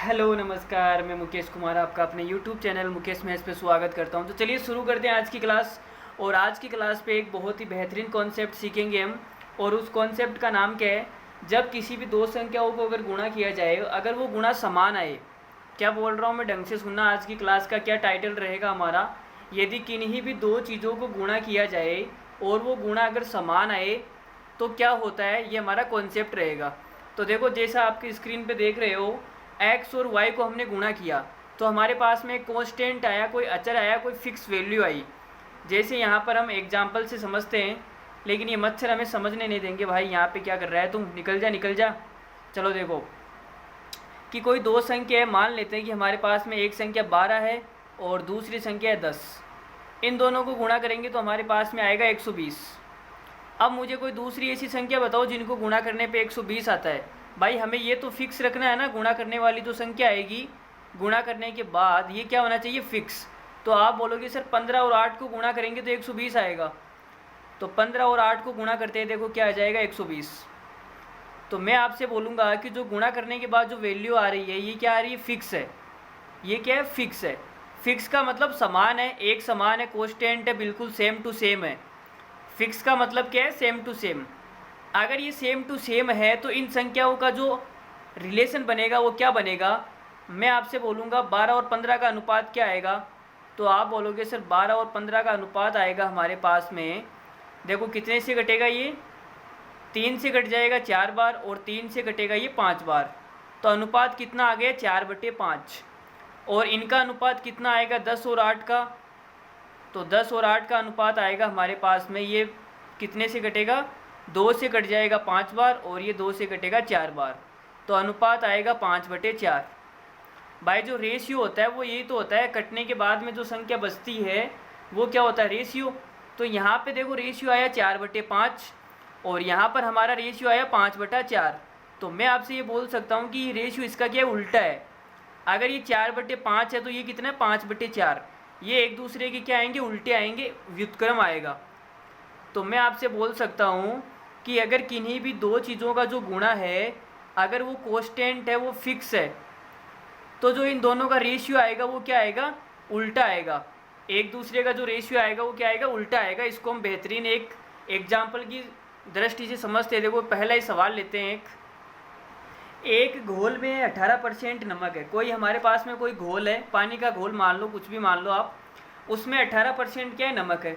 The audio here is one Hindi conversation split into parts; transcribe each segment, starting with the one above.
हेलो नमस्कार, मैं मुकेश कुमार आपका अपने यूट्यूब चैनल मुकेश मैथ्स पे स्वागत करता हूं। तो चलिए शुरू करते हैं आज की क्लास। और आज की क्लास पे एक बहुत ही बेहतरीन कॉन्सेप्ट सीखेंगे हम। और उस कॉन्सेप्ट का नाम क्या है? जब किसी भी दो संख्याओं को अगर गुणा किया जाए, अगर वो गुणा समान आए। क्या बोल रहा हूँ मैं, ढंग से सुनना। आज की क्लास का क्या टाइटल रहेगा हमारा, यदि किन्हीं भी दो चीज़ों को गुणा किया जाए और वो गुणा अगर समान आए तो क्या होता है, ये हमारा कॉन्सेप्ट रहेगा। तो देखो, जैसा आपकी स्क्रीन पे देख रहे हो, एक्स और वाई को हमने गुणा किया तो हमारे पास में एक कांस्टेंट आया, कोई अचर आया, कोई फिक्स वैल्यू आई। जैसे यहाँ पर हम एग्जांपल से समझते हैं, लेकिन ये मच्छर हमें समझने नहीं देंगे। भाई यहाँ पे क्या कर रहा है तुम, निकल जा निकल जा। चलो देखो कि कोई दो संख्या है, मान लेते हैं कि हमारे पास में एक संख्या 12 है और दूसरी संख्या है 10। इन दोनों को गुणा करेंगे तो हमारे पास में आएगा 120। अब मुझे कोई दूसरी ऐसी संख्या बताओ जिनको गुणा करने पे 120 आता है। भाई हमें ये तो फिक्स रखना है ना, गुणा करने वाली जो संख्या आएगी गुणा करने के बाद ये क्या होना चाहिए, फिक्स। तो आप बोलोगे सर 15 और 8 को गुणा करेंगे तो 120 आएगा। तो 15 और 8 को गुणा करते हैं, देखो क्या आ जाएगा, 120। तो मैं आपसे बोलूँगा कि जो गुणा करने के बाद जो वैल्यू आ रही है, ये क्या आ रही है, फिक्स है। ये क्या है, फिक्स है। फिक्स का मतलब समान है, एक समान है, कोस्टेंट है, बिल्कुल सेम टू सेम है। फिक्स का मतलब क्या है, सेम टू सेम। अगर ये सेम टू सेम है तो इन संख्याओं का जो रिलेशन बनेगा वो क्या बनेगा, मैं आपसे बोलूँगा 12 और 15 का अनुपात क्या आएगा। तो आप बोलोगे सर 12 और 15 का अनुपात आएगा हमारे पास में, देखो कितने से कटेगा, ये 3 से कट जाएगा 4 बार और 3 से कटेगा ये 5 बार। तो अनुपात कितना आ गया, 4/5। और इनका अनुपात कितना आएगा, 10 और 8 का। तो 10 और 8 का अनुपात आएगा हमारे पास में, ये कितने से कटेगा, 2 से कट जाएगा 5 बार और ये 2 से कटेगा 4 बार। तो अनुपात आएगा 5/4। भाई जो रेशियो होता है वो यही तो होता है, कटने के बाद में जो संख्या बचती है वो क्या होता है, रेशियो। तो यहाँ पे देखो रेशियो आया 4/5 और यहाँ पर हमारा रेशियो आया 5/4। तो मैं आपसे ये बोल सकता हूँ कि रेशियो इसका क्या है, उल्टा है। अगर ये 4/5 है तो ये कितना है, 5/4। ये एक दूसरे के क्या आएंगे, उल्टे आएंगे, व्युत्क्रम आएगा। तो मैं आपसे बोल सकता हूँ कि अगर किन्हीं भी दो चीज़ों का जो गुणा है, अगर वो कोस्टेंट है, वो फिक्स है, तो जो इन दोनों का रेशियो आएगा वो क्या आएगा, उल्टा आएगा। एक दूसरे का जो रेशियो आएगा वो क्या आएगा, उल्टा आएगा। इसको हम बेहतरीन एक एग्जाम्पल की दृष्टि से समझते हैं। देखो पहला ही सवाल लेते हैं। एक घोल में 18% नमक है। कोई हमारे पास में कोई घोल है, पानी का घोल मान लो, कुछ भी मान लो आप, उसमें 18% क्या है, नमक है।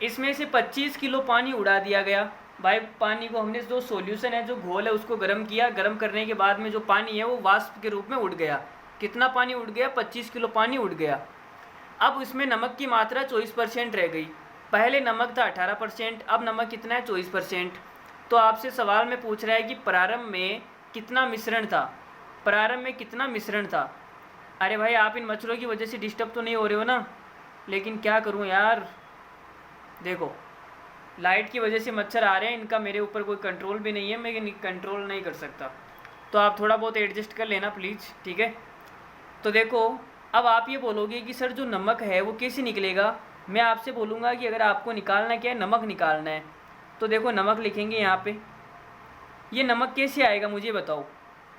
इसमें से 25 किलो पानी उड़ा दिया गया। भाई पानी को हमने, जो सॉल्यूशन है, जो घोल है, उसको गर्म किया। गर्म करने के बाद में जो पानी है वो वाष्प के रूप में उड़ गया। कितना पानी उड़ गया, 25 किलो पानी उड़ गया। अब उसमें नमक की मात्रा 24% रह गई। पहले नमक था 18%, अब नमक कितना है, 24%। तो आपसे सवाल में पूछ रहा है कि प्रारंभ में कितना मिश्रण था, प्रारंभ में कितना मिश्रण था। अरे भाई आप इन मच्छरों की वजह से डिस्टर्ब तो नहीं हो रहे हो ना, लेकिन क्या करूं यार, देखो लाइट की वजह से मच्छर आ रहे हैं, इनका मेरे ऊपर कोई कंट्रोल भी नहीं है, मैं कंट्रोल नहीं कर सकता। तो आप थोड़ा बहुत एडजस्ट कर लेना प्लीज़, ठीक है। तो देखो अब आप ये बोलोगे कि सर जो नमक है वो कैसे निकलेगा। मैं आपसे बोलूँगा कि अगर आपको निकालना क्या है, नमक निकालना है, तो देखो नमक लिखेंगे यहाँ पे। ये नमक कैसे आएगा मुझे बताओ,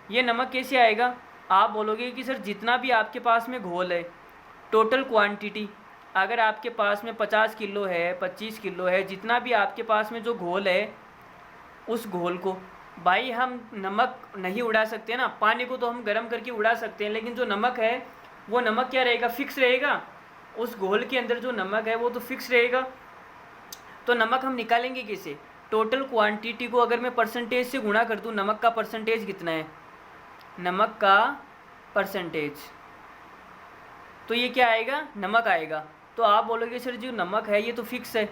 ये नमक कैसे आएगा। आप बोलोगे कि सर जितना भी आपके पास में घोल है, टोटल क्वांटिटी, अगर आपके पास में 50 किलो है, 25 किलो है, जितना भी आपके पास में जो घोल है, उस घोल को, भाई हम नमक नहीं उड़ा सकते ना। पानी को तो हम गर्म करके उड़ा सकते हैं, लेकिन जो नमक है वो नमक क्या रहेगा, फिक्स रहेगा। उस घोल के अंदर जो नमक है वो तो फिक्स रहेगा। तो नमक हम निकालेंगे कैसे, टोटल क्वांटिटी को अगर मैं परसेंटेज से गुणा कर दूं, नमक का परसेंटेज कितना है, नमक का परसेंटेज, तो ये क्या आएगा, नमक आएगा। तो आप बोलोगे सर जो नमक है ये तो फिक्स है।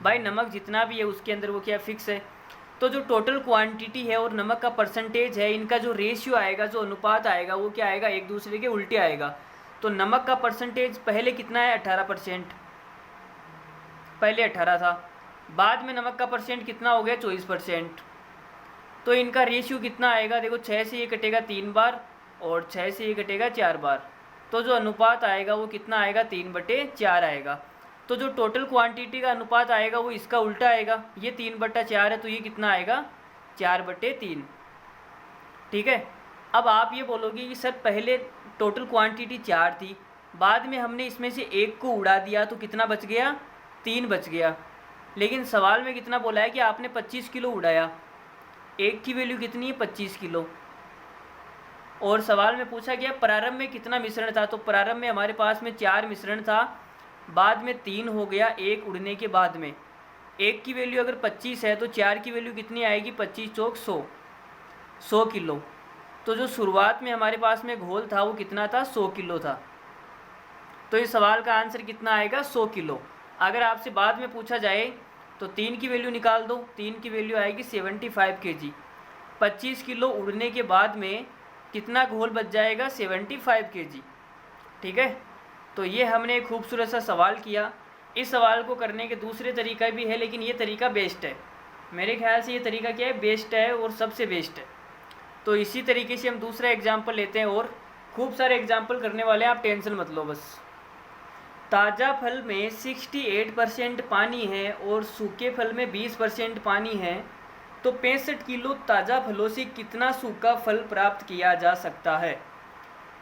भाई नमक जितना भी है उसके अंदर वो क्या फिक्स है। तो जो टोटल क्वांटिटी है और नमक का परसेंटेज है, इनका जो रेशियो आएगा, जो अनुपात आएगा, वो क्या आएगा, एक दूसरे के उल्टे आएगा। तो नमक का परसेंटेज पहले कितना है, 18%, पहले 18 था, बाद में नमक का परसेंट कितना हो गया, 24%। तो इनका रेशियो कितना आएगा, देखो 6 से ये कटेगा 3 बार और 6 से ये कटेगा 4 बार। तो जो अनुपात आएगा वो कितना आएगा, 3/4 आएगा। तो जो टोटल क्वांटिटी का अनुपात आएगा वो इसका उल्टा आएगा। ये 3/4 है तो ये कितना आएगा, 4/3, ठीक है। अब आप ये बोलोगे कि सर पहले टोटल क्वांटिटी 4 थी, बाद में हमने इसमें से एक को उड़ा दिया तो कितना बच गया, 3 बच गया। लेकिन सवाल में कितना बोला है कि आपने 25 किलो उड़ाया, एक की वैल्यू कितनी है, 25 किलो। और सवाल में पूछा गया प्रारंभ में कितना मिश्रण था, तो प्रारंभ में हमारे पास में 4 मिश्रण था, बाद में 3 हो गया एक उड़ने के बाद में। एक की वैल्यू अगर 25 है तो 4 की वैल्यू कितनी आएगी, 25 चौक 100 किलो। तो जो शुरुआत में हमारे पास में घोल था वो कितना था, 100 किलो था। तो इस सवाल का आंसर कितना आएगा, 100 किलो। अगर आपसे बाद में पूछा जाए तो 3 की वैल्यू निकाल दो, 3 की वैल्यू आएगी 75 kg। 25 किलो उड़ने के बाद में कितना घोल बच जाएगा, 75 kg। ठीक है, तो ये हमने एक खूबसूरत सा सवाल किया। इस सवाल को करने के दूसरे तरीका भी है, लेकिन ये तरीका बेस्ट है। मेरे ख्याल से ये तरीका क्या है, बेस्ट है और सबसे बेस्ट है। तो इसी तरीके से हम दूसरा एग्जाम्पल लेते हैं, और खूब सारे एग्जाम्पल करने वाले हैं, आप टेंशन मत लो बस। ताज़ा फल में 68% पानी है और सूखे फल में 20% पानी है, तो 65 किलो ताज़ा फलों से कितना सूखा फल प्राप्त किया जा सकता है।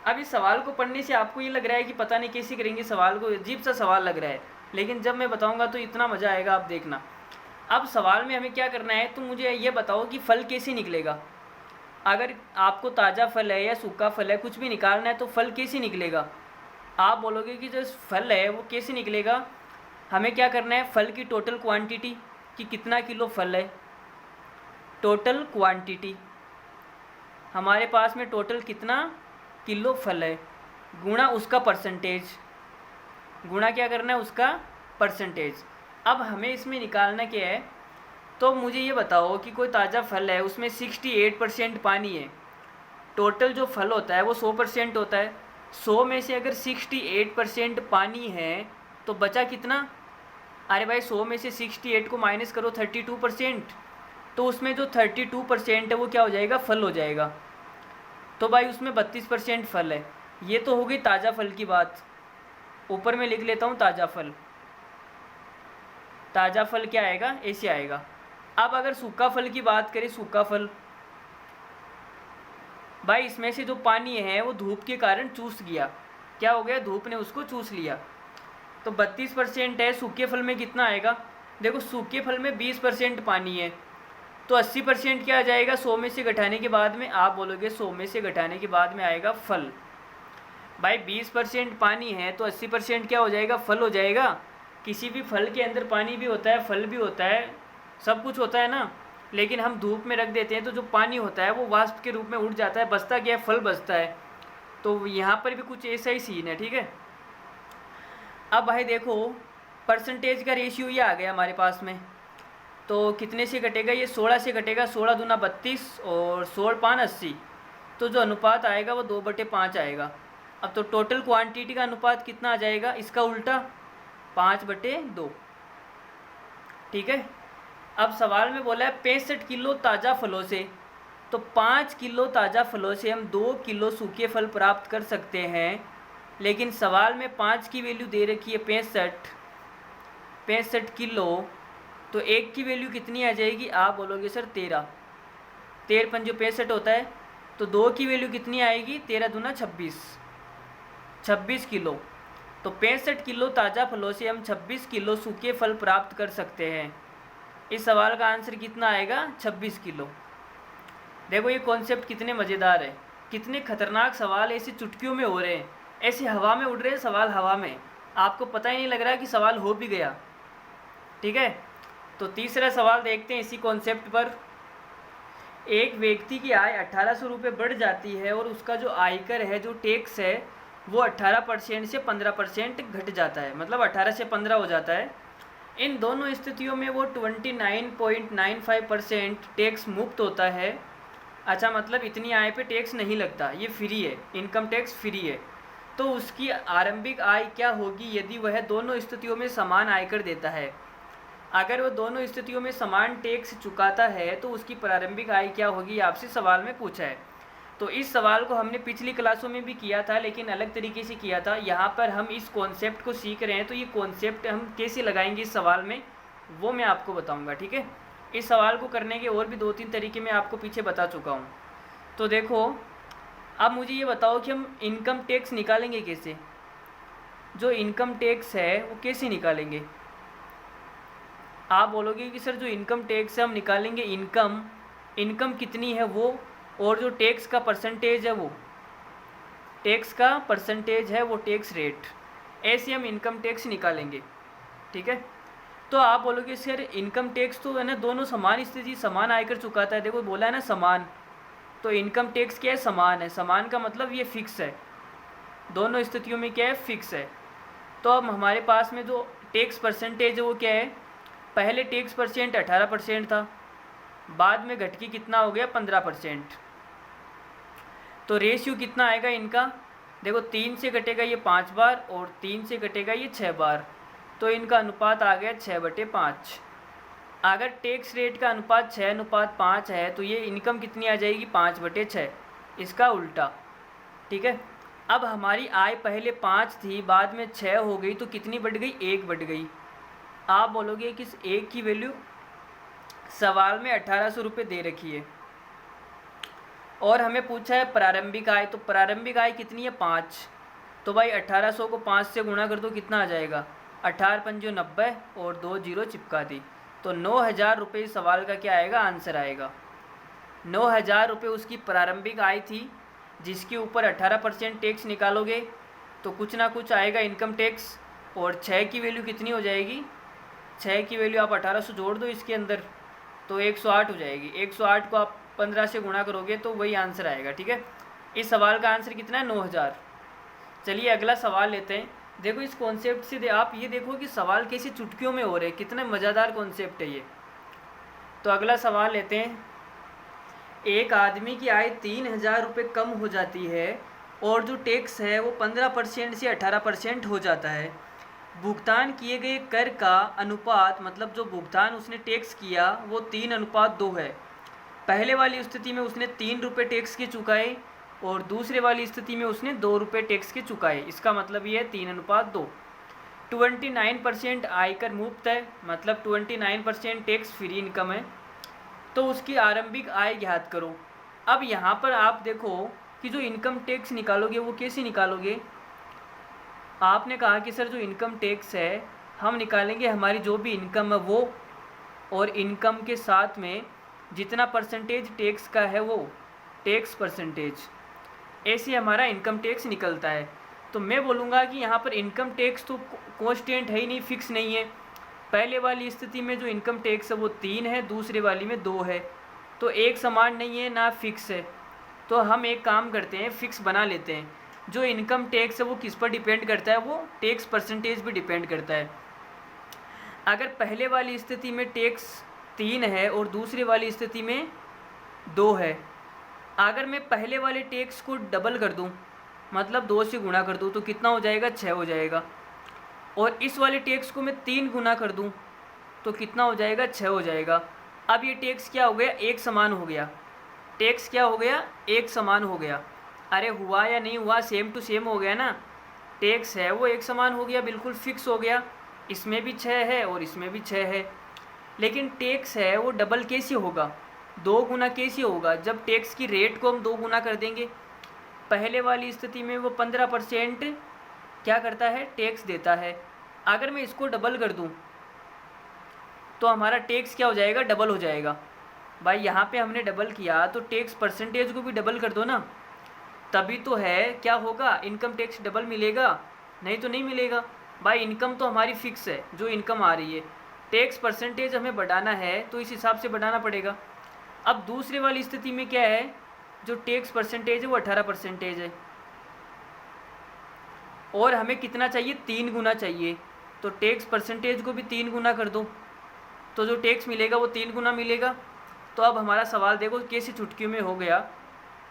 अब इस सवाल को पढ़ने से आपको ये लग रहा है कि पता नहीं कैसे करेंगे, सवाल को अजीब सा सवाल लग रहा है, लेकिन जब मैं बताऊंगा तो इतना मज़ा आएगा, आप देखना। अब सवाल में हमें क्या करना है, तो मुझे ये बताओ कि फल कैसे निकलेगा। अगर आपको ताज़ा फल है या सूखा फल है कुछ भी निकालना है तो फल कैसे निकलेगा। आप बोलोगे कि जो फल है वो कैसे निकलेगा, हमें क्या करना है, फल की टोटल क्वांटिटी कि कितना किलो फल है, टोटल क्वांटिटी हमारे पास में टोटल कितना किलो फल है, गुणा उसका परसेंटेज, गुणा क्या करना है, उसका परसेंटेज। अब हमें इसमें निकालना क्या है, तो मुझे ये बताओ कि कोई ताज़ा फल है उसमें 68% पानी है, टोटल जो फल होता है वो 100% होता है, 100 में से अगर 68% पानी है तो बचा कितना, अरे भाई 100 में से 68 को माइनस करो 32%, तो उसमें जो 32% है वो क्या हो जाएगा, फल हो जाएगा। तो भाई उसमें 32% फल है। ये तो हो गई ताज़ा फल की बात। ऊपर में लिख लेता हूँ ताज़ा फल, ताज़ा फल क्या आएगा, ऐसे आएगा। अब अगर सूखा फल की बात करें, सूखा फल भाई इसमें से जो पानी है वो धूप के कारण चूस गया, क्या हो गया, धूप ने उसको चूस लिया, तो 32% है। सूखे फल में कितना आएगा, देखो सूखे फल में 20% पानी है, तो 80% क्या आ जाएगा, 100 में से घटाने के बाद में, आप बोलोगे 100 में से घटाने के बाद में आएगा फल। भाई 20% पानी है तो 80% क्या हो जाएगा, फल हो जाएगा। किसी भी फल के अंदर पानी भी होता है, फल भी होता है, सब कुछ होता है ना, लेकिन हम धूप में रख देते हैं तो जो पानी होता है वो वाष्प के रूप में उड़ जाता है, बचता क्या है, फल बचता है। तो यहाँ पर भी कुछ ऐसा ही सीन है, ठीक है। अब भाई देखो परसेंटेज का रेशियो ये आ गया हमारे पास में, तो कितने से घटेगा, ये 16 से घटेगा, 16 दूना 32 और 16 5 80, तो जो अनुपात आएगा वो 2/5 आएगा। अब तो टोटल क्वांटिटी का अनुपात कितना आ जाएगा, इसका उल्टा 5/2, ठीक है। अब सवाल में बोला है 65 किलो ताज़ा फलों से, तो 5 किलो ताज़ा फलों से हम 2 किलो सूखे फल प्राप्त कर सकते हैं, लेकिन सवाल में 5 की वैल्यू दे रखी है 65 किलो, तो 1 की वैल्यू कितनी आ जाएगी, आप बोलोगे सर 13, 13 पंजो 65 होता है, तो 2 की वैल्यू कितनी आएगी, 13 दूना 26 किलो। तो 65 किलो ताज़ा फलों से हम 26 किलो सूखे फल प्राप्त कर सकते हैं। इस सवाल का आंसर कितना आएगा, 26 किलो। देखो ये कॉन्सेप्ट कितने मज़ेदार है, कितने खतरनाक सवाल ऐसे चुटकियों में हो रहे हैं, ऐसे हवा में उड़ रहे हैं सवाल, हवा में, आपको पता ही नहीं लग रहा कि सवाल हो भी गया, ठीक है। तो तीसरा सवाल देखते हैं इसी कॉन्सेप्ट पर। एक व्यक्ति की आय 1800 रुपये बढ़ जाती है और उसका जो आयकर है, जो टैक्स है, वो 18% से 15% घट जाता है, मतलब 18 से 15 हो जाता है। इन दोनों स्थितियों में वो 29.95% टैक्स मुक्त होता है। अच्छा, मतलब इतनी आय पे टैक्स नहीं लगता, ये फ्री है, इनकम टैक्स फ्री है। तो उसकी आरंभिक आय क्या होगी यदि वह दोनों स्थितियों में समान आयकर देता है। अगर वो दोनों स्थितियों में समान टैक्स चुकाता है तो उसकी प्रारंभिक आय क्या होगी, आपसे सवाल में पूछा है। तो इस सवाल को हमने पिछली क्लासों में भी किया था, लेकिन अलग तरीके से किया था। यहाँ पर हम इस कॉन्सेप्ट को सीख रहे हैं, तो ये कॉन्सेप्ट हम कैसे लगाएंगे इस सवाल में, वो मैं आपको बताऊँगा, ठीक है। इस सवाल को करने के और भी 2-3 तरीके मैं आपको पीछे बता चुका हूँ। तो देखो अब मुझे ये बताओ कि हम इनकम टैक्स निकालेंगे कैसे। जो इनकम टैक्स है वो कैसे निकालेंगे। आप बोलोगे कि सर जो इनकम टैक्स है हम निकालेंगे इनकम कितनी है वो, और जो टैक्स का परसेंटेज है वो, टैक्स का परसेंटेज है वो टैक्स रेट, ऐसे हम इनकम टैक्स निकालेंगे। ठीक है। तो आप बोलोगे सर इनकम टैक्स तो है ना दोनों समान स्थिति समान आयकर चुकाता है। देखो बोला है ना समान, तो इनकम टैक्स क्या है, समान है। समान का मतलब ये फिक्स है, दोनों स्थितियों में क्या है, फिक्स है। तो अब हमारे पास में जो टैक्स परसेंटेज है वो क्या है, पहले टैक्स परसेंट 18% था, बाद में घट के कितना हो गया 15%। तो रेशियो कितना आएगा इनका, देखो 3 से घटेगा ये 5 बार और 3 से घटेगा ये 6 बार, तो इनका अनुपात आ गया 6/5। अगर टैक्स रेट का अनुपात 6:5 है तो ये इनकम कितनी आ जाएगी 5/6, इसका उल्टा। ठीक है। अब हमारी आय पहले 5 थी, बाद में 6 हो गई, तो कितनी बढ़ गई, 1 बढ़ गई। आप बोलोगे कि इस 1 की वैल्यू सवाल में 1800 रुपये दे रखी है और हमें पूछा है प्रारंभिक आय, तो प्रारंभिक आय कितनी है 5। तो भाई 1800 को 5 से गुणा कर दो, कितना आ जाएगा 18×5 90 और 2 जीरो चिपका दी, तो 9000 रुपये सवाल का क्या आएगा, आंसर आएगा। 9000 रुपये उसकी प्रारंभिक आय थी, जिसके ऊपर 18% टैक्स निकालोगे तो कुछ ना कुछ आएगा इनकम टैक्स। और 6 की वैल्यू कितनी हो जाएगी, 6 की वैल्यू आप 1800 जोड़ दो इसके अंदर, तो 108 हो जाएगी। 108 को आप 15 से गुणा करोगे तो वही आंसर आएगा। ठीक है। इस सवाल का आंसर कितना है, 9000। चलिए अगला सवाल लेते हैं। देखो इस कॉन्सेप्ट से आप ये देखो कि सवाल कैसे चुटकियों में हो रहे हैं, कितने मज़ेदार कॉन्सेप्ट है ये। तो अगला सवाल लेते हैं। एक आदमी की आय 3000 रुपये कम हो जाती है और जो टैक्स है वो 15% से 18% हो जाता है। भुगतान किए गए कर का अनुपात, मतलब जो भुगतान उसने टैक्स किया वो 3:2 है। पहले वाली स्थिति में उसने 3 रुपये टैक्स के चुकाए और दूसरे वाली स्थिति में उसने 2 रुपये टैक्स के चुकाए। इसका मतलब ये है 3:2। 29% आयकर मुक्त है, मतलब 29% टैक्स फ्री इनकम है। तो उसकी आरंभिक आय ज्ञात करो। अब यहाँ पर आप देखो कि जो इनकम टैक्स निकालोगे वो कैसे निकालोगे। आपने कहा कि सर जो इनकम टैक्स है हम निकालेंगे हमारी जो भी इनकम है वो, और इनकम के साथ में जितना परसेंटेज टैक्स का है वो टैक्स परसेंटेज, ऐसे हमारा इनकम टैक्स निकलता है। तो मैं बोलूँगा कि यहाँ पर इनकम टैक्स तो कांस्टेंट है ही नहीं, फिक्स नहीं है। पहले वाली स्थिति में जो इनकम टैक्स है वो 3 है, दूसरे वाली में 2 है, तो एक समान नहीं है ना फिक्स है। तो हम एक काम करते हैं, फिक्स बना लेते हैं। जो इनकम टैक्स है वो किस पर डिपेंड करता है, वो टैक्स परसेंटेज पर डिपेंड करता है। अगर पहले वाली स्थिति में टैक्स 3 है और दूसरे वाली स्थिति में 2 है, अगर मैं पहले वाले टैक्स को डबल कर दूं, मतलब 2 से गुणा कर दूं, तो कितना हो जाएगा 6 हो जाएगा। और इस वाले टैक्स को मैं 3 गुना कर दूं तो कितना हो जाएगा 6 हो जाएगा। अब ये टैक्स क्या हो गया, एक समान हो गया। टैक्स क्या हो गया, एक समान हो गया। अरे हुआ या नहीं हुआ, सेम टू सेम हो गया ना। टैक्स है वो एक समान हो गया, बिल्कुल फिक्स हो गया। इसमें भी 6 है और इसमें भी 6 है। लेकिन टैक्स है वो डबल कैसे होगा, 2 गुना कैसे होगा, जब टैक्स की रेट को हम 2 गुना कर देंगे। पहले वाली स्थिति में वो 15% क्या करता है, टैक्स देता है। अगर मैं इसको डबल कर दूं तो हमारा टैक्स क्या हो जाएगा, डबल हो जाएगा। भाई यहाँ पे हमने डबल किया तो टैक्स परसेंटेज को भी डबल कर दो ना, तभी तो है क्या होगा, इनकम टैक्स डबल मिलेगा, नहीं तो नहीं मिलेगा। भाई इनकम तो हमारी फिक्स है, जो इनकम आ रही है, टैक्स परसेंटेज हमें बढ़ाना है तो इस हिसाब से बढ़ाना पड़ेगा। अब दूसरे वाली स्थिति में क्या है, जो टैक्स परसेंटेज है वो 18% है और हमें कितना चाहिए, 3 गुना चाहिए। तो टैक्स परसेंटेज को भी 3 गुना कर दो, तो जो टैक्स मिलेगा वो 3 गुना मिलेगा। तो अब हमारा सवाल देखो कैसे चुटकियों में हो गया।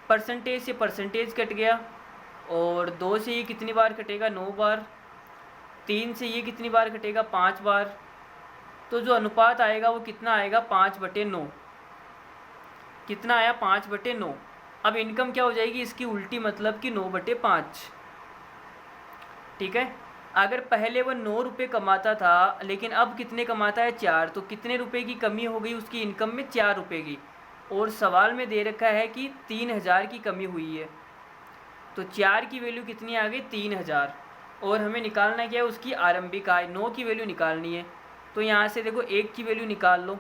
परसेंटेज से परसेंटेज कट गया और 2 से ये कितनी बार कटेगा, 9 बार। 3 से ये कितनी बार कटेगा, 5 बार। तो जो अनुपात आएगा वो कितना आएगा, 5/9। कितना आया, 5/9। अब इनकम क्या हो जाएगी इसकी उल्टी, मतलब कि 9/5। ठीक है। अगर पहले वह 9 रुपये कमाता था लेकिन अब कितने कमाता है, 4, तो कितने रुपए की कमी हो गई उसकी इनकम में, 4 रुपये की। और सवाल में दे रखा है कि 3000 की कमी हुई है। तो 4 की वैल्यू कितनी आ गई 3000, और हमें निकालना क्या है उसकी आरंभिक आय 9 की वैल्यू निकालनी है। तो यहाँ से देखो 1 की वैल्यू निकाल लो।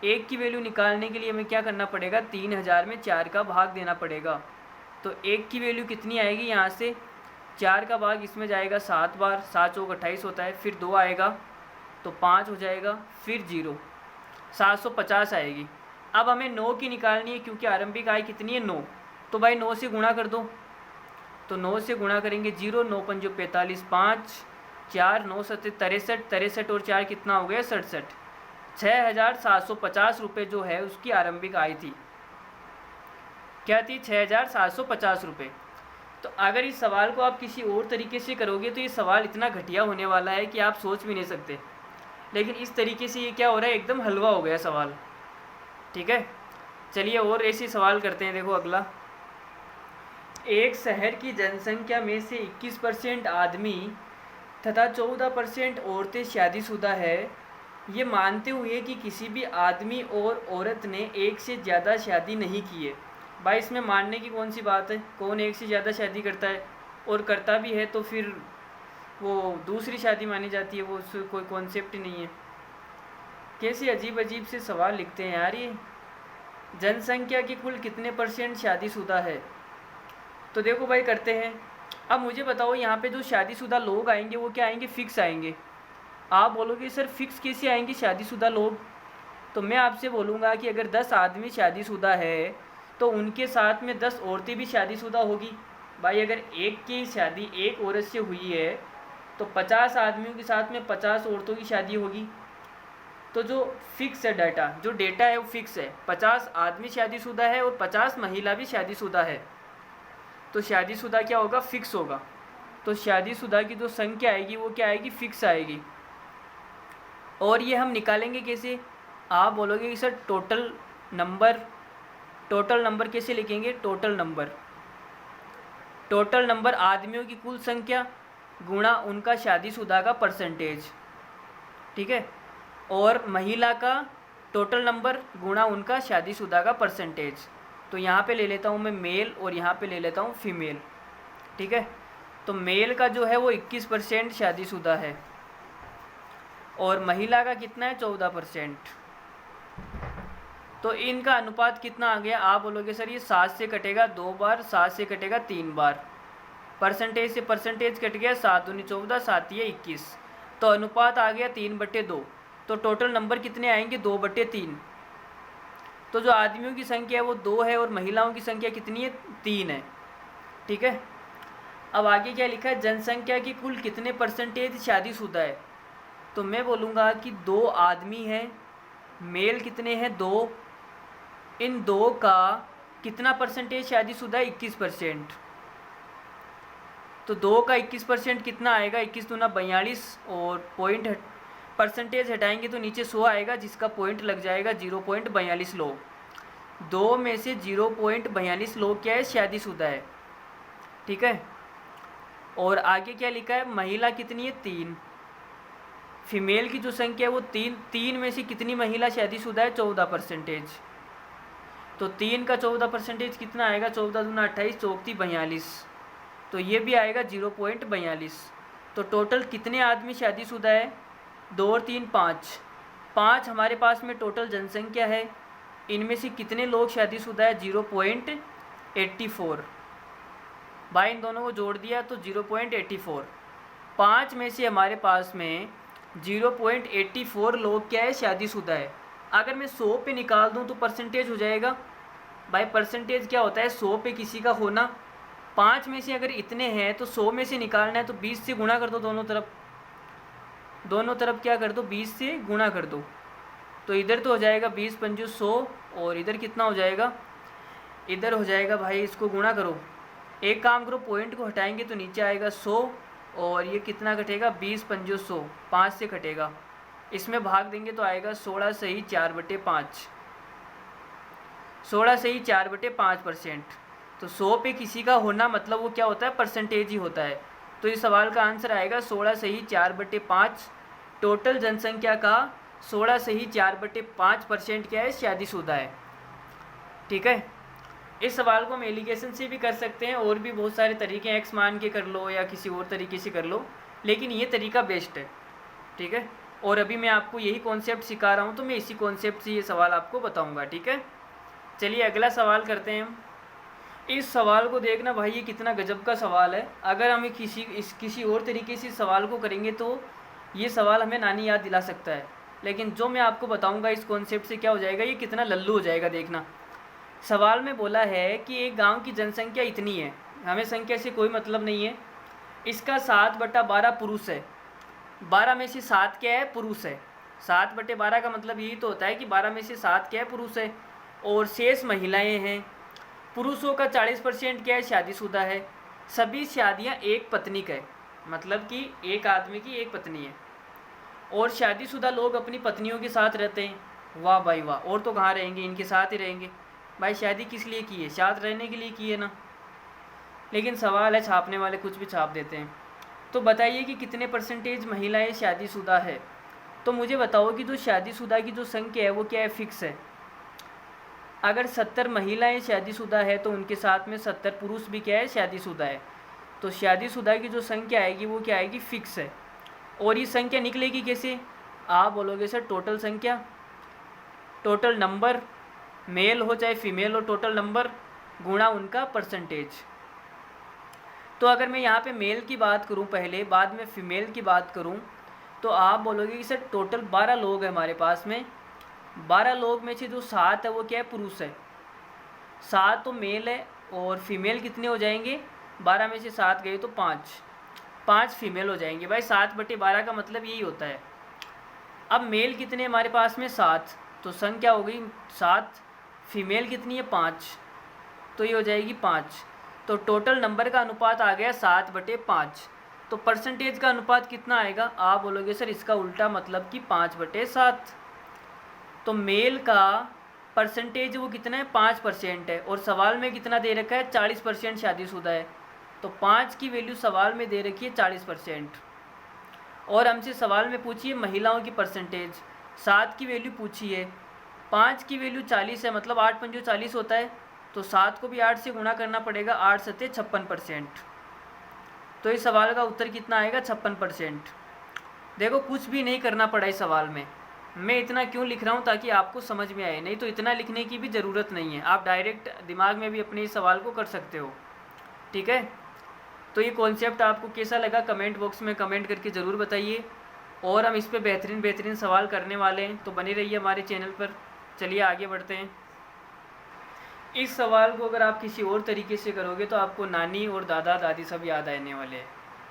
1 की वैल्यू निकालने के लिए हमें क्या करना पड़ेगा, 3000 में 4 का भाग देना पड़ेगा। तो 1 की वैल्यू कितनी आएगी, यहाँ से 4 का भाग इसमें जाएगा 7 बार, 7 चौक 28 होता है, फिर 2 आएगा तो 5 हो जाएगा, फिर 0, 750 आएगी। अब हमें 9 की निकालनी है क्योंकि आरंभिक आय कितनी है 9, तो भाई 9 से गुणा कर दो। तो 9 से गुणा करेंगे 0, 9 पंजो 45, 5 4 9 7 63, 63 और 4 कितना हो गया 67। 6750 रुपये जो है उसकी आरंभिक आय थी, क्या थी 6750 रुपये। तो अगर इस सवाल को आप किसी और तरीके से करोगे तो ये सवाल इतना घटिया होने वाला है कि आप सोच भी नहीं सकते, लेकिन इस तरीके से ये क्या हो रहा है, एकदम हलवा हो गया सवाल। ठीक है, चलिए और ऐसे सवाल करते हैं। देखो अगला, एक शहर की जनसंख्या में से 21% आदमी तथा 14% औरतें शादीशुदा है, ये मानते हुए कि किसी भी आदमी और औरत ने एक से ज़्यादा शादी नहीं की है। भाई इसमें मानने की कौन सी बात है, कौन एक से ज़्यादा शादी करता है, और करता भी है तो फिर वो दूसरी शादी मानी जाती है, वो उसमें कोई कॉन्सेप्ट ही नहीं है। कैसे अजीब अजीब से सवाल लिखते हैं यार ये। जनसंख्या की कुल कितने % शादीशुदा है, तो देखो भाई करते हैं। अब मुझे बताओ यहाँ पे जो शादीशुदा लोग आएंगे वो क्या आएंगे, फिक्स आएंगे। आप बोलोगे सर फिक्स कैसे आएंगे शादीशुदा लोग, तो मैं आपसे बोलूँगा कि अगर 10 आदमी शादीशुदा है तो उनके साथ में 10 औरतें भी शादीशुदा होगी। भाई अगर एक की शादी एक औरत से हुई है तो 50 आदमियों के साथ में 50 औरतों की शादी होगी। तो जो फिक्स है डाटा, जो डेटा है वो फिक्स है, 50 आदमी शादीशुदा है और 50 महिला भी शादीशुदा है। तो शादीशुदा क्या होगा, फिक्स होगा। तो शादीशुदा की जो संख्या आएगी वो क्या आएगी, फिक्स आएगी। और ये हम निकालेंगे कैसे, आप बोलोगे कि सर टोटल नंबर कैसे लिखेंगे, टोटल नंबर आदमियों की कुल संख्या गुणा उनका शादीशुदा का %। ठीक है, और महिला का टोटल नंबर गुणा उनका शादीशुदा का %। तो यहाँ पे ले लेता हूँ मैं मेल और यहाँ पे ले लेता हूँ फीमेल। ठीक है, तो मेल का जो है वो 21% शादीशुदा है और महिला का कितना है 14%। तो इनका अनुपात कितना आ गया, आप बोलोगे सर ये 7 से कटेगा 2 बार, 7 से कटेगा 3 बार, परसेंटेज से परसेंटेज कट गया, 7 दूनी 14, 7 ये 21, तो अनुपात आ गया 3/2। तो टोटल नंबर कितने आएंगे 2/3। तो जो आदमियों की संख्या है वो 2 है और महिलाओं की संख्या कितनी है 3 है। ठीक है, अब आगे क्या लिखा है, जनसंख्या की कुल कितने % शादीशुदा है। तो मैं बोलूँगा कि 2 आदमी हैं, मेल कितने हैं 2, इन 2 का कितना % शादीशुदा है 21%। तो 2 का 21% कितना आएगा, 21 दूना 42 और परसेंटेज हटाएंगे तो नीचे 100 आएगा जिसका पॉइंट लग जाएगा 0.42 लोग। 2 में से 0.42 लोग क्या है शादीशुदा है। ठीक है, और आगे क्या लिखा है, महिला कितनी है 3, फीमेल की जो संख्या है वो 3 में से कितनी महिला शादीशुदा है 14%। तो 3 का 14% कितना आएगा, 14 दूना 28, चौकती 42, तो ये भी आएगा 0.42। तो टोटल कितने आदमी शादीशुदा है, 2 और 3 5 हमारे पास में टोटल जनसंख्या है। इनमें से कितने लोग शादीशुदा है 0.84। भाई इन दोनों को जोड़ दिया तो 0.84। 5 में से हमारे पास में 0.84 लोग क्या है शादीशुदा है। अगर मैं 100 पे निकाल दूं तो परसेंटेज हो जाएगा। भाई परसेंटेज क्या होता है, 100 पे किसी का होना। 5 में से अगर इतने हैं तो 100 में से निकालना है तो 20 से गुणा कर दो, दोनों तरफ क्या कर दो 20 से गुणा कर दो। तो इधर तो हो जाएगा 20 पंजू 100 और इधर कितना हो जाएगा, इधर हो जाएगा भाई इसको गुणा करो। एक काम करो, पॉइंट को हटाएंगे तो नीचे आएगा 100 और ये कितना कटेगा 20 पंजो 100, 5 से कटेगा। इसमें भाग देंगे तो आएगा 16 सही 4/5, 16 सही 4/5%। तो 100 पे किसी का होना मतलब वो क्या होता है, परसेंटेज ही होता है। तो इस सवाल का आंसर आएगा 16 सही 4/5। टोटल जनसंख्या का 16 सही 4/5% क्या है शादीशुदा है। ठीक है, इस सवाल को हम एलिगेशन से भी कर सकते हैं, और भी बहुत सारे तरीके हैं, एक्स मान के कर लो या किसी और तरीके से कर लो, लेकिन ये तरीका बेस्ट है, ठीक है। और अभी मैं आपको यही कॉन्सेप्ट सिखा रहा हूँ, तो मैं इसी कॉन्सेप्ट से ये सवाल आपको बताऊँगा, ठीक है। चलिए अगला सवाल करते हैं हम। इस सवाल को देखना भाई, ये कितना गजब का सवाल है। अगर हमें किसी और तरीके से सवाल को करेंगे तो ये सवाल हमें नानी याद दिला सकता है, लेकिन जो मैं आपको बताऊंगा इस कॉन्सेप्ट से क्या हो जाएगा, ये कितना लल्लू हो जाएगा, देखना। सवाल में बोला है कि एक गांव की जनसंख्या इतनी है, हमें संख्या से कोई मतलब नहीं है, इसका 7/12 पुरुष है, 12 में से 7 क्या है, पुरुष है। 7/12 का मतलब यही तो होता है कि 12 में से 7 क्या है, पुरुष है, और शेष महिलाएं हैं। पुरुषों का 40% क्या है, शादीशुदा है। सभी शादियां एक पत्नी का है, मतलब कि एक आदमी की एक पत्नी है, और शादीशुदा लोग अपनी पत्नियों के साथ रहते हैं। वाह भाई वाह, और तो कहाँ रहेंगे, इनके साथ ही रहेंगे। भाई शादी किस लिए की है, साथ रहने के लिए की है ना। लेकिन सवाल है, छापने वाले कुछ भी छाप देते हैं। तो बताइए कि कितने % महिलाएं शादीशुदा है। तो मुझे बताओ कि जो शादीशुदा की जो संख्या है वो क्या है, फिक्स है। अगर 70 महिलाएं शादीशुदा है तो उनके साथ में 70 पुरुष भी क्या है, शादीशुदा है। तो शादीशुदा की जो संख्या आएगी वो क्या आएगी, फिक्स है। और ये संख्या निकलेगी कैसे, आप बोलोगे सर टोटल संख्या, टोटल नंबर, मेल हो चाहे फीमेल हो, टोटल नंबर गुणा उनका परसेंटेज। तो अगर मैं यहाँ पे मेल की बात करूँ पहले, बाद में फीमेल की बात करूँ, तो आप बोलोगे कि सर टोटल 12 लोग हैं हमारे पास में, 12 लोग में से जो 7 है वो क्या है, पुरुष है। 7 तो मेल है, और फीमेल कितने हो जाएंगे, 12 में से 7 गए तो 5 फीमेल हो जाएंगे। भाई 7/12 का मतलब यही होता है। अब मेल कितने हमारे पास में, 7, तो संख्या हो गई 7, फीमेल कितनी है, 5, तो ये हो जाएगी 5। तो टोटल नंबर का अनुपात आ गया 7/5। तो परसेंटेज का अनुपात कितना आएगा, आप बोलोगे सर इसका उल्टा, मतलब कि 5/7। तो मेल का परसेंटेज वो कितना है, 5% है, और सवाल में कितना दे रखा है, 40% शादीशुदा है। तो 5 की वैल्यू सवाल में दे रखी है 40%। और हमसे सवाल में पूछिए महिलाओं की परसेंटेज, 7 की वैल्यू पूछी है, 5 की वैल्यू 40 है, मतलब 8 पंजो 40 होता है, तो 7 को भी 8 से गुणा करना पड़ेगा, 8 सत्ते 56%। तो इस सवाल का उत्तर कितना आएगा, 56%। देखो कुछ भी नहीं करना पड़ा इस सवाल में, मैं इतना क्यों लिख रहा हूँ ताकि आपको समझ में आए, नहीं तो इतना लिखने की भी ज़रूरत नहीं है, आप डायरेक्ट दिमाग में भी अपने इस सवाल को कर सकते हो, ठीक है। तो ये कॉन्सेप्ट आपको कैसा लगा, कमेंट बॉक्स में कमेंट करके ज़रूर बताइए, और हम इस पे बेहतरीन सवाल करने वाले हैं, तो बने रहिए हमारे चैनल पर। चलिए आगे बढ़ते हैं। इस सवाल को अगर आप किसी और तरीके से करोगे तो आपको नानी और दादा दादी सब याद आने वाले हैं,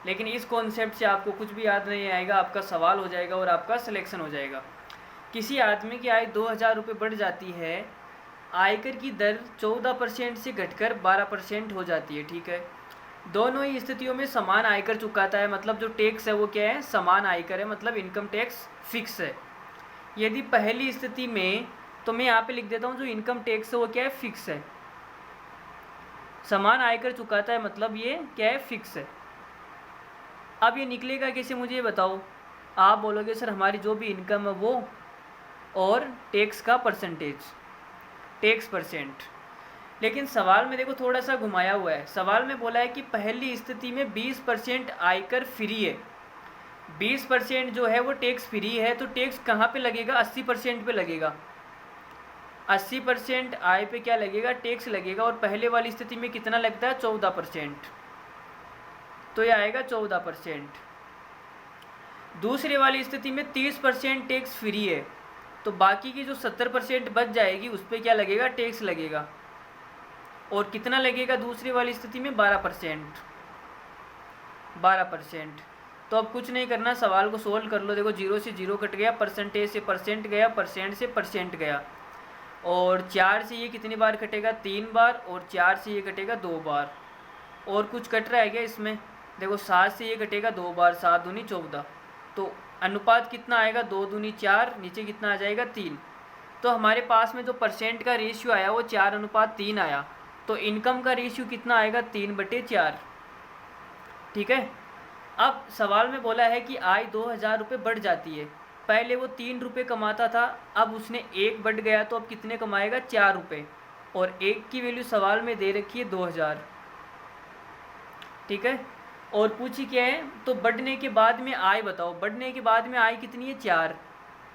लेकिन इस कॉन्सेप्ट से आपको कुछ भी याद नहीं आएगा, आपका सवाल हो जाएगा और आपका सिलेक्शन हो जाएगा। किसी आदमी की आय 2000 रुपये बढ़ जाती है, आयकर की दर 14% से घटकर 12% हो जाती है, ठीक है। दोनों ही स्थितियों में समान आयकर चुकाता है, मतलब जो टैक्स है वो क्या है, समान आयकर है, मतलब इनकम टैक्स फिक्स है। यदि पहली स्थिति में, तो मैं यहाँ पे लिख देता हूँ, जो इनकम टैक्स है वो क्या है, फिक्स है। समान आयकर चुकाता है मतलब ये क्या है, फिक्स है। अब ये निकलेगा कैसे, मुझे ये बताओ। आप बोलोगे सर हमारी जो भी इनकम है वो, और टैक्स का परसेंटेज, टैक्स परसेंट। लेकिन सवाल में देखो थोड़ा सा घुमाया हुआ है। सवाल में बोला है कि पहली स्थिति में 20% आयकर फ्री है, 20% जो है वो टैक्स फ्री है, तो टैक्स कहाँ पे लगेगा, 80% पे लगेगा। 80% आय पे क्या लगेगा, टैक्स लगेगा, और पहले वाली स्थिति में कितना लगता है, 14%, तो ये आएगा 14%। दूसरे वाली स्थिति में 30% टैक्स फ्री है, तो बाकी की जो 70% बच जाएगी उस पर क्या लगेगा, टैक्स लगेगा, और कितना लगेगा दूसरी वाली स्थिति में, 12%। तो अब कुछ नहीं करना, सवाल को सोल्व कर लो। देखो 0 से 0 कट गया, परसेंटेज से परसेंट गया, परसेंट से परसेंट गया, और 4 से ये कितनी बार कटेगा, 3 बार, और 4 से ये कटेगा 2 बार। और कुछ कट रहा है क्या इसमें, देखो 7 से ये कटेगा 2 बार, 7 दूनी 14, तो अनुपात कितना आएगा, 2 दूनी 4, नीचे कितना आ जाएगा, 3। तो हमारे पास में जो परसेंट का रेशियो आया वो 4:3 आया, तो इनकम का रेशियो कितना आएगा, 3/4, ठीक है। अब सवाल में बोला है कि आय 2000 रुपये बढ़ जाती है, पहले वो 3 रुपये कमाता था, अब उसने 1 बढ़ गया, तो अब कितने कमाएगा, 4 रुपये। और 1 की वैल्यू सवाल में दे रखी है 2000। ठीक है, और पूछी क्या है, तो बढ़ने के बाद में आय बताओ। बढ़ने के बाद में आय कितनी है, 4।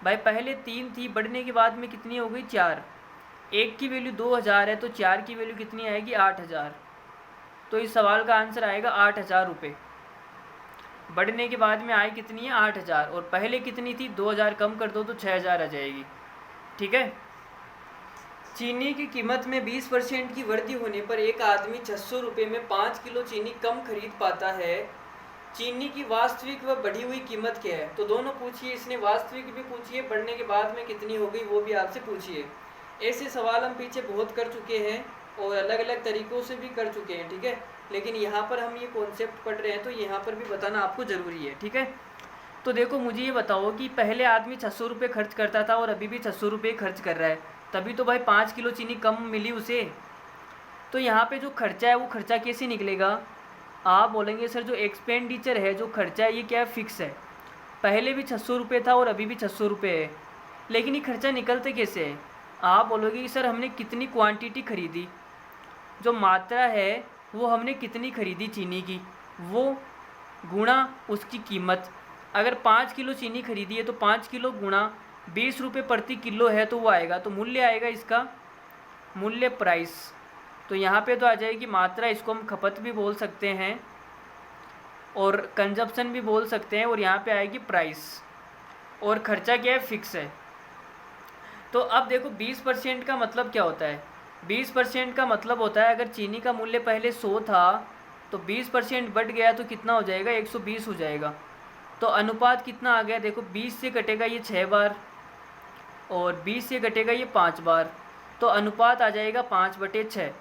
भाई पहले 3 थी, बढ़ने के बाद में कितनी हो गई, 4। 1 की वैल्यू 2000 है तो 4 की वैल्यू कितनी आएगी, 8000। तो इस सवाल का आंसर आएगा 8000 रुपये। बढ़ने के बाद में आय कितनी है, 8000, और पहले कितनी थी, 2000 कम कर दो तो 6000 आ जाएगी। ठीक है। चीनी की कीमत में 20% की वृद्धि होने पर एक आदमी 600 रुपये में 5 किलो चीनी कम खरीद पाता है। चीनी की वास्तविक व बढ़ी हुई कीमत क्या है। तो दोनों पूछिए, इसने वास्तविक भी पूछिए, बढ़ने के बाद में कितनी हो गई वो भी आपसे पूछिए। ऐसे सवाल हम पीछे बहुत कर चुके हैं और अलग अलग तरीक़ों से भी कर चुके हैं। ठीक है, लेकिन यहाँ पर हम ये कॉन्सेप्ट पढ़ रहे हैं तो यहाँ पर भी बताना आपको ज़रूरी है। ठीक है, तो देखो मुझे ये बताओ कि पहले आदमी 600 रुपये खर्च करता था और अभी भी 600 रुपये खर्च कर रहा है, तभी तो भाई 5 किलो चीनी कम मिली उसे। तो यहाँ पे जो खर्चा है वो खर्चा कैसे निकलेगा। आप बोलेंगे सर जो एक्सपेंडिचर है, जो खर्चा है, ये क्या है, फिक्स है। पहले भी 600 रुपये था और अभी भी 600 रुपये है, लेकिन ये खर्चा निकलते कैसे है। आप बोलोगे कि सर हमने कितनी क्वांटिटी खरीदी, जो मात्रा है वो हमने कितनी खरीदी चीनी की, वो गुणा उसकी कीमत। अगर 5 किलो चीनी खरीदी है तो 5 किलो गुणा 20 रुपये प्रति किलो है तो वो आएगा, तो मूल्य आएगा इसका, मूल्य प्राइस। तो यहाँ पे तो आ जाएगी मात्रा, इसको हम खपत भी बोल सकते हैं और कंजप्शन भी बोल सकते हैं, और यहाँ पे आएगी प्राइस। और खर्चा क्या है, फिक्स है। तो अब देखो 20% का मतलब क्या होता है। 20% का मतलब होता है अगर चीनी का मूल्य पहले 100 था तो 20% बढ़ गया तो कितना हो जाएगा, 120 हो जाएगा। तो अनुपात कितना आ गया, देखो 20 से कटेगा ये 6 बार और 20 से कटेगा ये 5 बार, तो अनुपात आ जाएगा 5/6।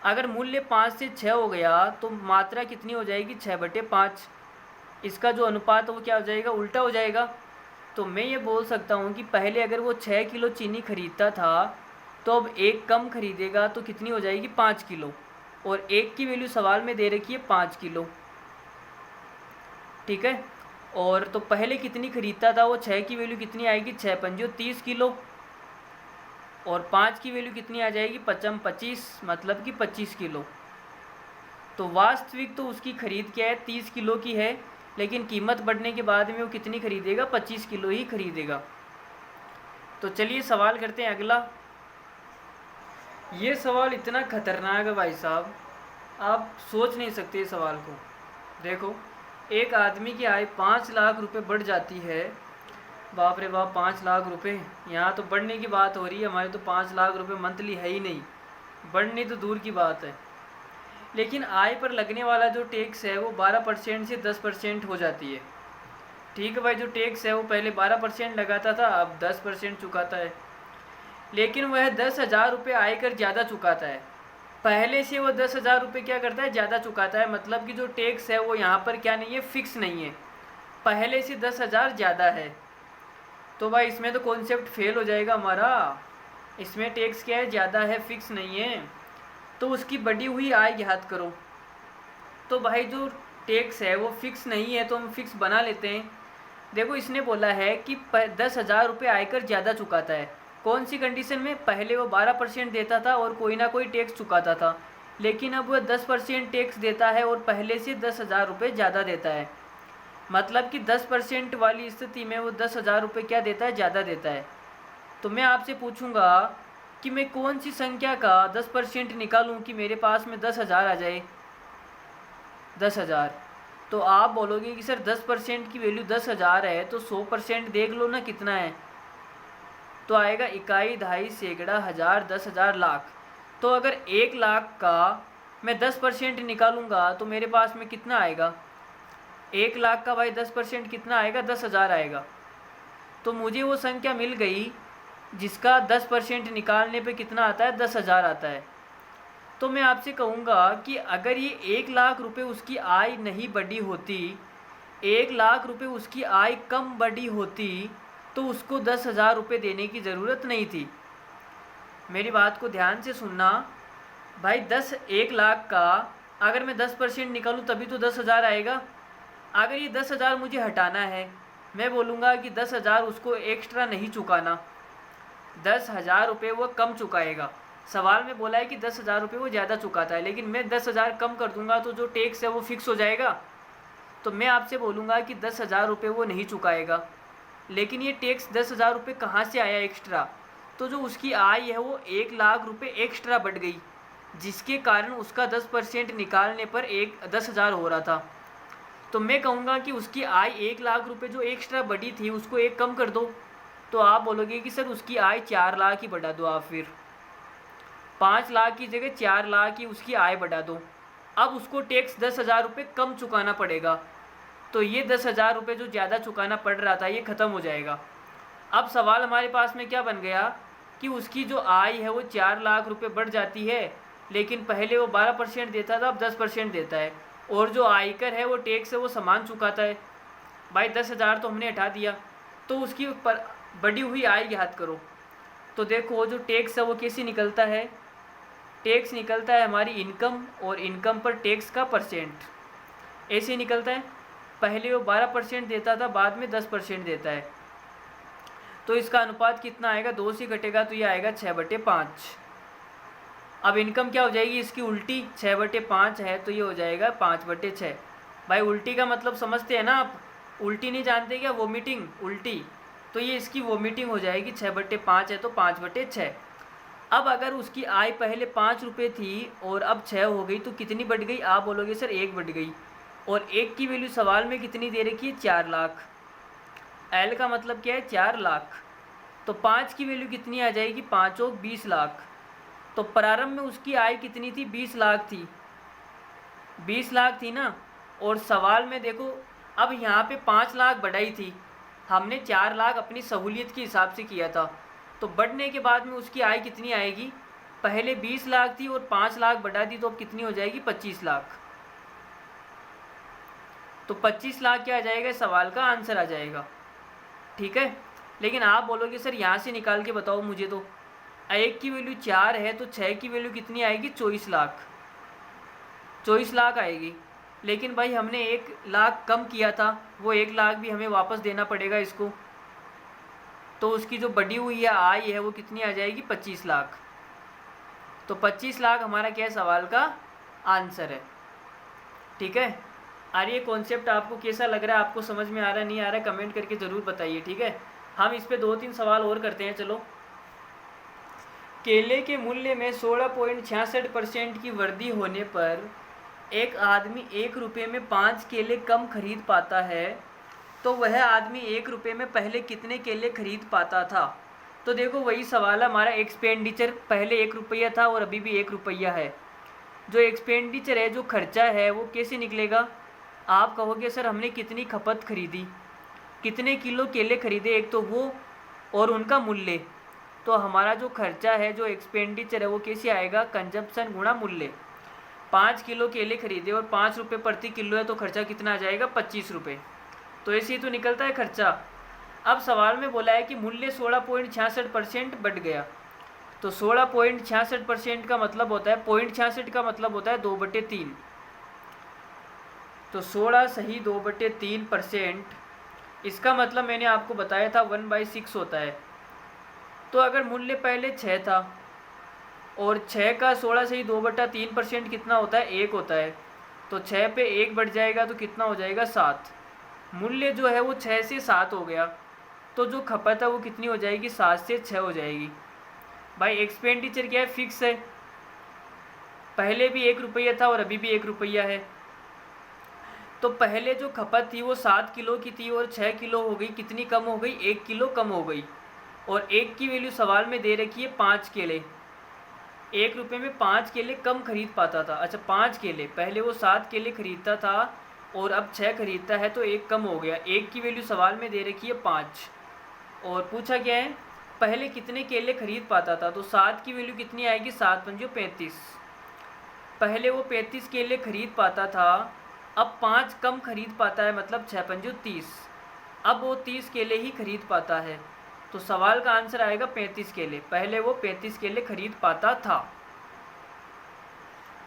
अगर मूल्य 5 से 6 हो गया तो मात्रा कितनी हो जाएगी, 6/5। इसका जो अनुपात है वो क्या हो जाएगा, उल्टा हो जाएगा। तो मैं ये बोल सकता हूँ कि पहले अगर वो 6 किलो चीनी खरीदता था तो अब 1 कम खरीदेगा तो कितनी हो जाएगी, 5 किलो, और 1 की वैल्यू सवाल में दे रखी है 5 किलो। ठीक है, और तो पहले कितनी खरीदता था वो, 6 की वैल्यू कितनी आएगी, 6 पंजो 30 किलो, और 5 की वैल्यू कितनी आ जाएगी, 5 25, मतलब कि 25 किलो। तो वास्तविक तो उसकी खरीद क्या है, 30 किलो की है, लेकिन कीमत बढ़ने के बाद में वो कितनी खरीदेगा, 25 किलो ही खरीदेगा। तो चलिए सवाल करते हैं अगला। ये सवाल इतना खतरनाक है भाई साहब, आप सोच नहीं सकते इस सवाल को। देखो एक आदमी की आय 5 लाख रुपए बढ़ जाती है। बाप रे बाप, 5 लाख रुपए, यहाँ तो बढ़ने की बात हो रही है, हमारे तो 5 लाख रुपए मंथली है ही नहीं, बढ़ने तो दूर की बात है। लेकिन आय पर लगने वाला जो टैक्स है वो 12% से 10% हो जाती है। ठीक है भाई, जो टैक्स है वो पहले 12% लगाता था, अब 10% चुकाता है। लेकिन वह 10,000 रुपये आयकर ज़्यादा चुकाता है। पहले से वो 10,000 रुपये क्या करता है, ज़्यादा चुकाता है। मतलब कि जो टैक्स है वो यहाँ पर क्या नहीं है, फिक्स नहीं है, पहले से 10,000 ज़्यादा है। तो भाई इसमें तो कॉन्सेप्ट फेल हो जाएगा हमारा। इसमें टैक्स क्या है, ज़्यादा है, फिक्स नहीं है। तो उसकी बढ़ी हुई आय ज्ञात करो। तो भाई जो टैक्स है वो फिक्स नहीं है तो हम फिक्स बना लेते हैं। देखो इसने बोला है कि 10,000 रुपये आयकर ज़्यादा चुकाता है। कौन सी कंडीशन में, पहले वो 12% देता था और कोई ना कोई टैक्स चुकाता था, लेकिन अब वह 10% टैक्स देता है और पहले से 10,000 रुपये ज़्यादा देता है। मतलब कि 10% वाली स्थिति में वो 10,000 रुपये क्या देता है, ज़्यादा देता है। तो मैं आपसे पूछूंगा कि मैं कौन सी संख्या का 10% निकालूं कि मेरे पास में 10,000 आ जाए, 10,000। तो आप बोलोगे कि सर 10% की वैल्यू 10,000 है तो 100% देख लो ना कितना है, तो आएगा इकाई, दहाई, सैकड़ा, हज़ार, 10,000, लाख। तो अगर 1 लाख का मैं 10% निकालूंगा तो मेरे पास में कितना आएगा, 1 लाख का भाई 10% कितना आएगा, 10,000 आएगा। तो मुझे वो संख्या मिल गई जिसका 10% निकालने पे कितना आता है, 10,000 आता है। तो मैं आपसे कहूँगा कि अगर ये 1 लाख रुपए उसकी आय नहीं बढ़ी होती, 1 लाख रुपए उसकी आय कम बढ़ी होती तो उसको 10,000 रुपये देने की ज़रूरत नहीं थी। मेरी बात को ध्यान से सुनना भाई, 1 लाख का अगर मैं 10% निकालूँ तभी तो 10,000 आएगा। अगर ये 10,000 मुझे हटाना है, मैं बोलूँगा कि 10,000 उसको एक्स्ट्रा नहीं चुकाना, 10,000 रुपये वो कम चुकाएगा। सवाल में बोला है कि 10,000 रुपये वो ज़्यादा चुकाता है, लेकिन मैं 10,000 कम कर दूंगा तो जो टैक्स है वो फिक्स हो जाएगा। तो मैं आपसे बोलूँगा कि 10,000 रुपये वो नहीं चुकाएगा। लेकिन ये टैक्स 10,000 रुपये कहाँ से आया एक्स्ट्रा? तो जो उसकी आय है वो 1,00,000 रुपये एक्स्ट्रा बढ़ गई, जिसके कारण उसका 10% निकालने पर 10,000 हो रहा था। तो मैं कहूँगा कि उसकी आय 1,00,000 रुपये जो एक्स्ट्रा बढ़ी थी उसको एक कम कर दो। तो आप बोलोगे कि सर उसकी आय 4,00,000 ही बढ़ा दो, आप फिर 5,00,000 की जगह 4,00,000 की उसकी आय बढ़ा दो। अब उसको टैक्स 10,000 रुपये कम चुकाना पड़ेगा। तो ये 10,000 रुपये जो ज़्यादा चुकाना पड़ रहा था ये ख़त्म हो जाएगा। अब सवाल हमारे पास में क्या बन गया कि उसकी जो आय है वो 4,00,000 रुपये बढ़ जाती है, लेकिन पहले वो 12% देता था, अब 10% देता है, और जो आयकर है वो टैक्स है वो समान चुकाता है। भाई 10,000 तो हमने हटा दिया, तो उसकी बढ़ी हुई आय याद करो। तो देखो जो टैक्स है वो कैसे निकलता है? टैक्स निकलता है हमारी इनकम और इनकम पर टैक्स का परसेंट, ऐसे निकलता है। पहले वो 12% देता था, बाद में 10% देता है। तो इसका अनुपात कितना आएगा? 2 से घटेगा तो ये आएगा 6/5। अब इनकम क्या हो जाएगी इसकी उल्टी? 6/5 है तो ये हो जाएगा 5/6। भाई उल्टी का मतलब समझते हैं ना आप? उल्टी नहीं जानते क्या? वोमिटिंग, उल्टी। तो ये इसकी वोमिटिंग हो जाएगी। 6/5 है तो 5/6। अब अगर उसकी आय पहले 5 रुपये थी और अब 6 हो गई तो कितनी बढ़ गई? आप बोलोगे सर 1 बढ़ गई। और 1 की वैल्यू सवाल में कितनी दे रखी है? 4,00,000। एल का मतलब क्या है? 4,00,000। तो 5 की वैल्यू कितनी आ जाएगी? 5 और 20,00,000। तो प्रारंभ में उसकी आय कितनी थी? 20,00,000 थी। 20,00,000 थी ना। और सवाल में देखो अब यहाँ पे 5,00,000 बढ़ाई थी, हमने 4,00,000 अपनी सहूलियत के हिसाब से किया था। तो बढ़ने के बाद में उसकी आय कितनी आएगी? पहले 20,00,000 थी और 5,00,000 बढ़ा दी तो अब कितनी हो जाएगी? 25,00,000। तो 25,00,000 क्या आ जाएगा? सवाल का आंसर आ जाएगा। ठीक है। लेकिन आप बोलोगे सर यहाँ से निकाल के बताओ मुझे। तो 1 की वैल्यू 4 है तो 6 की वैल्यू कितनी आएगी? 24,00,000। 24,00,000 आएगी। लेकिन भाई हमने 1,00,000 कम किया था, वो 1,00,000 भी हमें वापस देना पड़ेगा इसको। तो उसकी जो बढ़ी हुई है आय है वो कितनी आ जाएगी? 25,00,000। तो 25,00,000 हमारा क्या है? सवाल का आंसर है। ठीक है। और ये कॉन्सेप्ट आपको कैसा लग रहा है? आपको समझ में आ रहा है नहीं आ रहा है? कमेंट करके ज़रूर बताइए। ठीक है। हम इस पे 2-3 सवाल और करते हैं। चलो। केले के मूल्य में 16.66% की वृद्धि होने पर एक आदमी 1 रुपये में 5 केले कम खरीद पाता है, तो वह आदमी 1 रुपये में पहले कितने केले खरीद पाता था? तो देखो वही सवाल है हमारा। एक्सपेंडिचर पहले 1 रुपया था और अभी भी 1 रुपया है। जो एक्सपेंडिचर है, जो खर्चा है, वो कैसे निकलेगा? आप कहोगे सर हमने कितनी खपत खरीदी, कितने किलो केले खरीदे, एक तो वो और उनका मूल्य। तो हमारा जो खर्चा है, जो एक्सपेंडिचर है, वो कैसे आएगा? कंजप्शन गुणा मूल्य। 5 किलो केले खरीदे और 5 रुपये प्रति किलो है तो खर्चा कितना आ जाएगा? 25 रुपये। तो ऐसे ही तो निकलता है खर्चा। अब सवाल में बोला है कि मूल्य 16.66% बढ़ गया। तो 16.66% का मतलब होता है, 0.66 का मतलब होता है 2/3। तो 16 सही 2/3%। इसका मतलब मैंने आपको बताया था 1/6 होता है। तो अगर मूल्य पहले 6 था और 6 का 16 सही 2/3% कितना होता है? 1 होता है। तो 6 पे 1 बढ़ जाएगा तो कितना हो जाएगा? 7। मूल्य जो है वो 6 से 7 हो गया, तो जो खपत है वो कितनी हो जाएगी? 7 से 6 हो जाएगी। भाई एक्सपेंडिचर क्या है? फिक्स है। पहले भी 1 रुपया था और अभी भी 1 रुपया है। तो पहले जो खपत थी वो 7 किलो की थी और 6 किलो हो गई। कितनी कम हो गई? 1 किलो कम हो गई। और 1 की वैल्यू सवाल में दे रखी है 5 केले। 1 रुपये में 5 केले कम खरीद पाता था। अच्छा 5 केले, पहले वो 7 केले खरीदता था और अब 6 खरीदता है तो 1 कम हो गया। 1 की वैल्यू सवाल में दे रखी है 5 और पूछा क्या है? पहले कितने केले खरीद पाता था। तो 7 की वैल्यू कितनी आएगी? 7 पंजो 35। पहले वो 35 केले खरीद पाता था, अब 5 कम खरीद पाता है, मतलब 6 पंजो 30। अब वो 30 केले ही खरीद पाता है। तो सवाल का आंसर आएगा 35 केले। पहले वो 35 केले खरीद पाता था।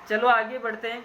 चलो आगे बढ़ते हैं।